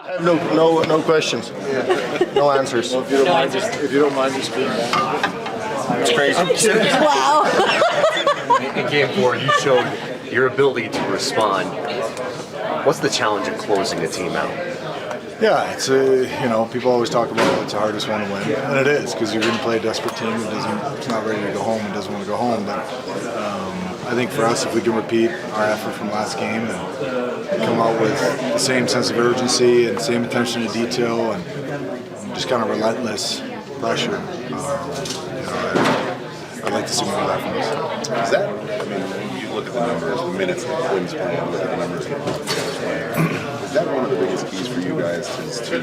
I have no questions. No answers. Well, if you don't mind just being back. It's crazy. Wow. In Game 4, you showed your ability to respond. What's the challenge of closing a team out? Yeah, it's people always talk about it's the hardest one to win, and it is because you're going to play a desperate team it's not ready to go home and doesn't want to go home. But I think for us, if we can repeat our effort from last game and come out with the same sense of urgency and same attention to detail and just kind of relentless pressure, I'd like to see more of that from us. Is that, you look at the numbers, the minutes that Quinn's playing, look at the numbers that Quinn's playing. Is that one of the biggest keys for you guys to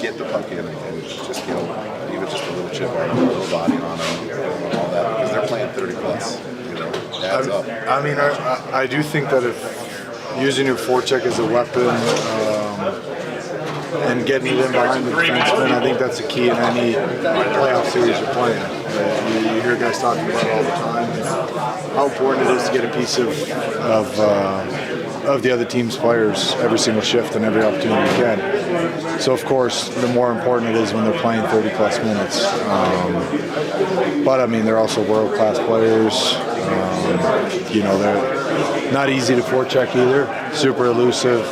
get the puck in and just, even just a little chip on them, a little body on them, and all that? Because they're playing 30 plus, it adds up. I do think that if using your forecheck as a weapon and getting it in behind the defenseman, I think that's a key in any playoff series you're playing. You hear guys talking about it all the time, how important it is to get a piece of the other team's players every single shift and every opportunity you can. So of course, the more important it is when they're playing 30 plus minutes. But they're also world-class players. They're not easy to forecheck either. Super elusive.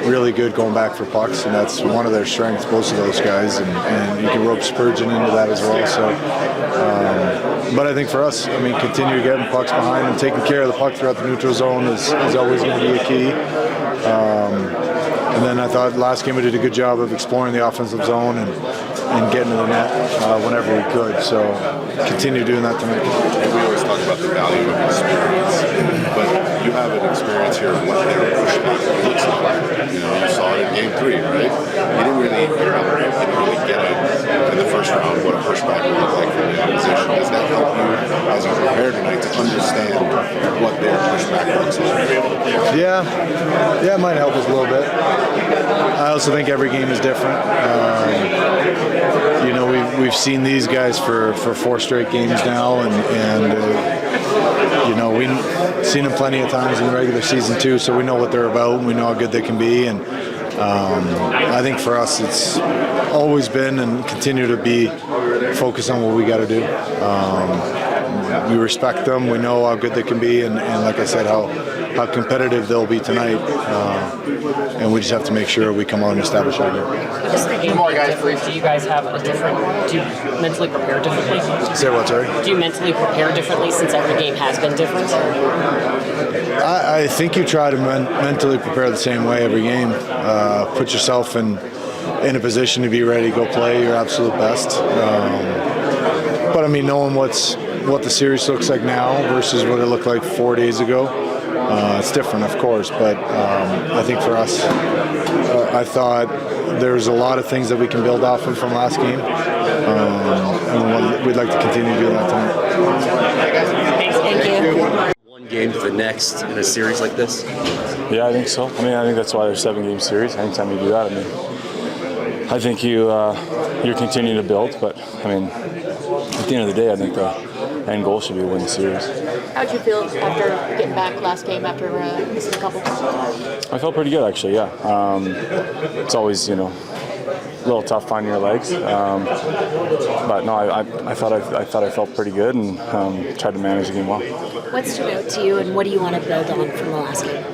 Really good going back for pucks, and that's one of their strengths, both of those guys, and you can rope Spurgeon into that as well. So, but I think for us, continue getting pucks behind and taking care of the puck throughout the neutral zone is always going to be a key. And then I thought last game we did a good job of exploring the offensive zone and getting to the net whenever we could. So continue doing that tonight. We always talk about the value of experience, but you have an experience here of what their pushback looks like. You saw it in Game 3, right? You didn't really get it in the first round what a pushback would look like from the opposition. Does that help you as you prepare tonight to understand what their pushback looks like? Yeah, it might help us a little bit. I also think every game is different. We've seen these guys for 4 straight games now, and we've seen them plenty of times in the regular season too, so we know what they're about and we know how good they can be. And I think for us it's always been and continue to be focused on what we got to do. We respect them, we know how good they can be, and like I said, how competitive they'll be tonight, and we just have to make sure we come out and establish our game. Just thinking more guys, do you guys have a different? Do you mentally prepare differently? Say what, sorry? Do you mentally prepare differently since every game has been different? I think you try to mentally prepare the same way every game. Put yourself in a position to be ready to go play your absolute best. But knowing what the series looks like now versus what it looked like 4 days ago, it's different, of course, but I think for us, I thought there's a lot of things that we can build off of from last game, and we'd like to continue doing that tonight. Thank you. One game to the next in a series like this? Yeah, I think so. I think that's why there's 7-game series. Anytime you do that, I think you're continuing to build, but at the end of the day, I think the end goal should be to win the series. How'd you feel after getting back last game after missing a couple? I felt pretty good, actually. Yeah, it's always a little tough finding your legs, but no, I thought I felt pretty good and tried to manage the game well. What stood out to you, and what do you want to build on from the last game?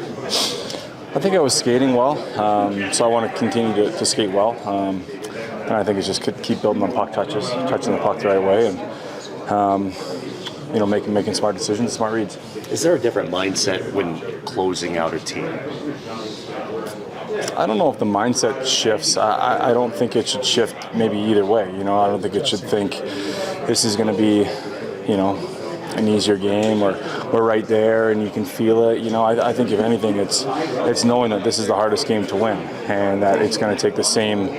I think I was skating well, so I want to continue to skate well. And I think it's just keep building on puck touching the puck the right way, and making smart decisions, smart reads. Is there a different mindset when closing out a team? I don't know if the mindset shifts. I don't think it should shift maybe either way. I don't think it should think this is going to be, an easier game or we're right there and you can feel it. I think if anything, it's knowing that this is the hardest game to win and that it's going to take the same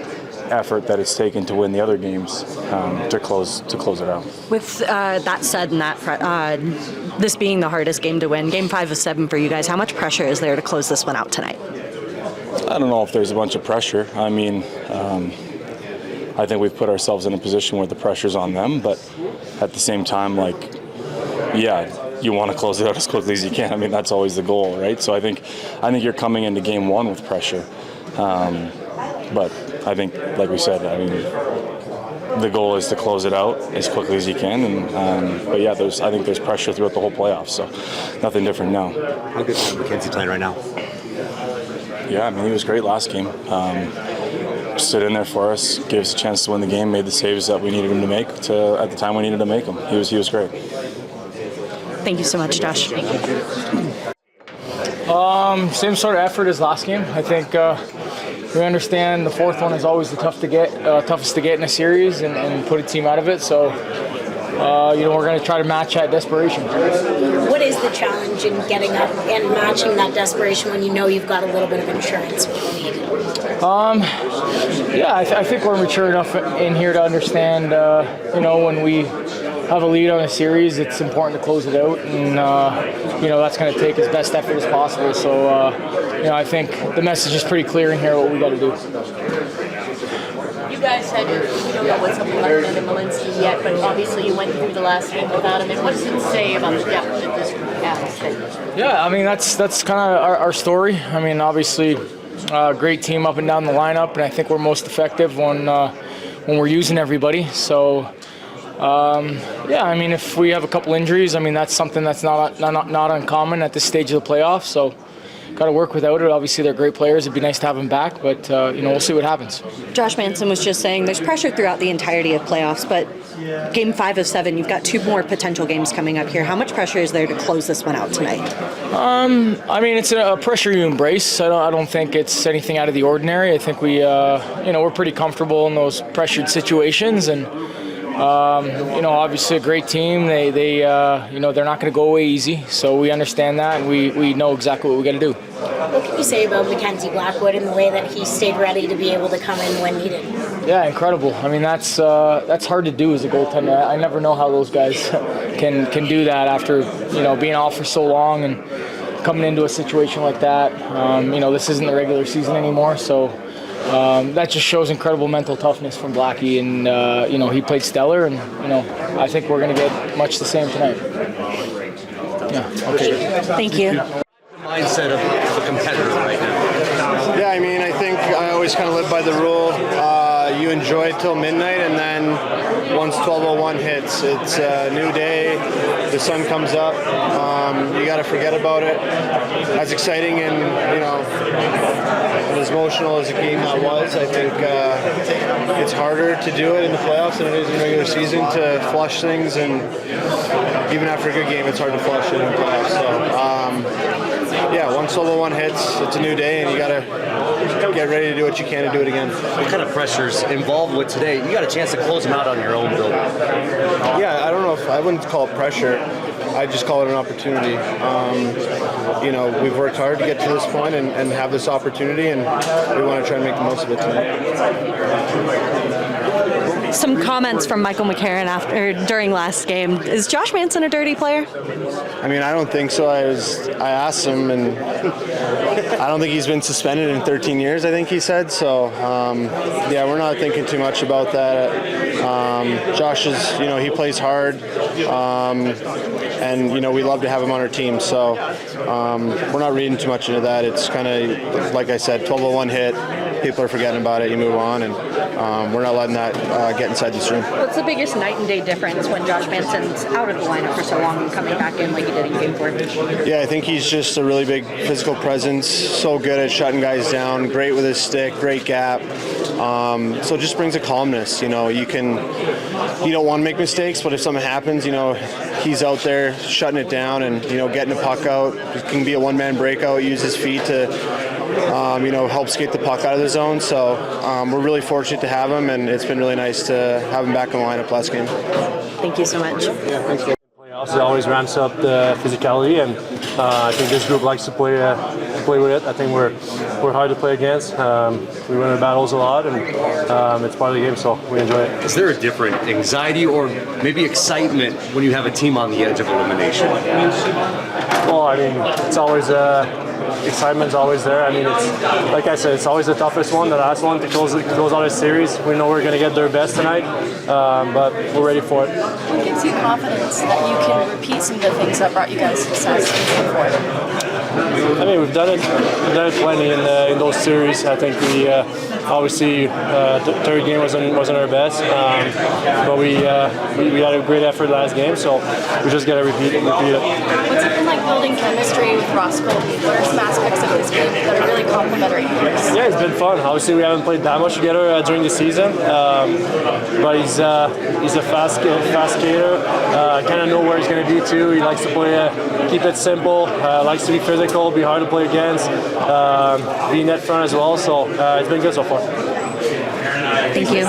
effort that it's taken to win the other games to close it out. With that said, and this being the hardest game to win, Game 5 of 7 for you guys, how much pressure is there to close this one out tonight? I don't know if there's a bunch of pressure. I think we've put ourselves in a position where the pressure's on them, but at the same time, you want to close it out as quickly as you can. I mean, that's always the goal, right? So I think you're coming into game one with pressure. But I think, like we said, I mean, the goal is to close it out as quickly as you can. But yeah, I think there's pressure throughout the whole playoffs, so nothing different now. How good is McKenzie playing right now? Yeah, I mean, he was great last game. Stood in there for us, gave us a chance to win the game, made the saves that we needed him to make at the time we needed to make them. He was great. Thank you so much, Josh. Same sort of effort as last game. I think we understand the fourth one is always the toughest to get in a series and put a team out of it. So, we're going to try to match that desperation. What is the challenge in getting up and matching that desperation when you know you've got a little bit of insurance with the lead? I think we're mature enough in here to understand, when we have a lead on a series, it's important to close it out, and that's going to take as best effort as possible. So, I think the message is pretty clear in here what we got to do. You guys said you don't know what's up with in Malinsky yet, but obviously you went through the last game without him. And what does it say about the depth that this group has? Yeah, I mean, that's kind of our story. I mean, obviously, great team up and down the lineup, and I think we're most effective when we're using everybody. So, I mean, if we have a couple injuries, I mean, that's something that's not uncommon at this stage of the playoffs. So, got to work without it. Obviously, they're great players. It'd be nice to have them back, but we'll see what happens. Josh Manson was just saying there's pressure throughout the entirety of playoffs, but game 5 of 7, you've got 2 more potential games coming up here. How much pressure is there to close this one out tonight? I mean, it's a pressure you embrace. I don't think it's anything out of the ordinary. I think we're pretty comfortable in those pressured situations, and obviously a great team. They're not going to go away easy, so we understand that, and we know exactly what we got to do. What can you say about Mackenzie Blackwood and the way that he stayed ready to be able to come in when needed? Yeah, incredible. I mean, that's hard to do as a goaltender. I never know how those guys can do that after being off for so long and coming into a situation like that. This isn't the regular season anymore, so. That just shows incredible mental toughness from Blackie, and he played stellar, and I think we're going to get much the same tonight. Yeah. Okay. Thank you. The mindset of a competitor right now. Yeah, I mean, I think I always kind of live by the rule. You enjoy it till midnight, and then once 12:01 hits, it's a new day. The sun comes up. You got to forget about it. As exciting and as emotional as a game that was, I think it's harder to do it in the playoffs than it is in the regular season to flush things, and even after a good game, it's hard to flush it in the playoffs. So, once 12:01 hits, it's a new day, and you got to get ready to do what you can to do it again. What kind of pressures involved with today? You got a chance to close them out on your own building. Yeah, I don't know if I wouldn't call it pressure. I just call it an opportunity. We've worked hard to get to this point and have this opportunity, and we want to try and make the most of it tonight. Some comments from Michael McCarron during last game. Is Josh Manson a dirty player? I mean, I don't think so. I asked him, and I don't think he's been suspended in 13 years, I think he said. So, we're not thinking too much about that. Josh is, he plays hard, and, we love to have him on our team. So, we're not reading too much into that. It's kind of, like I said, 12:01 hit. People are forgetting about it. You move on, and we're not letting that get inside this room. What's the biggest night and day difference when Josh Manson's out of the lineup for so long and coming back in like he did in Game 4? Yeah, I think he's just a really big physical presence. So good at shutting guys down. Great with his stick. Great gap. So it just brings a calmness. You don't want to make mistakes, but if something happens, he's out there shutting it down and getting the puck out. It can be a one-man breakout. Use his feet to help skate the puck out of the zone. So we're really fortunate to have him, and it's been really nice to have him back in the lineup last game. Thank you so much. Yeah, thanks. Playoffs, it always ramps up the physicality, and I think this group likes to play with it. I think we're hard to play against. We win our battles a lot, and it's part of the game, so we enjoy it. Is there a different anxiety or maybe excitement when you have a team on the edge of elimination? Well, I mean, it's always excitement's always there. I mean, it's like I said, it's always the toughest one, the last one to close out a series. We know we're going to get their best tonight, but we're ready for it. What gives you confidence that you can repeat some of the things that brought you guys success before? I mean, we've done it plenty in those series. I think we obviously the third game wasn't our best, but we had a great effort last game, so we just got to repeat it. What's it been like building chemistry with Roscoe? What are some aspects of his game that are really complementary to yours? Yeah, it's been fun. Obviously, we haven't played that much together during the season, but he's a fast skater. Kind of know where he's going to be too. He likes to play, keep it simple. Likes to be physical, be hard to play against, be net front as well. So it's been good so far. Thank you.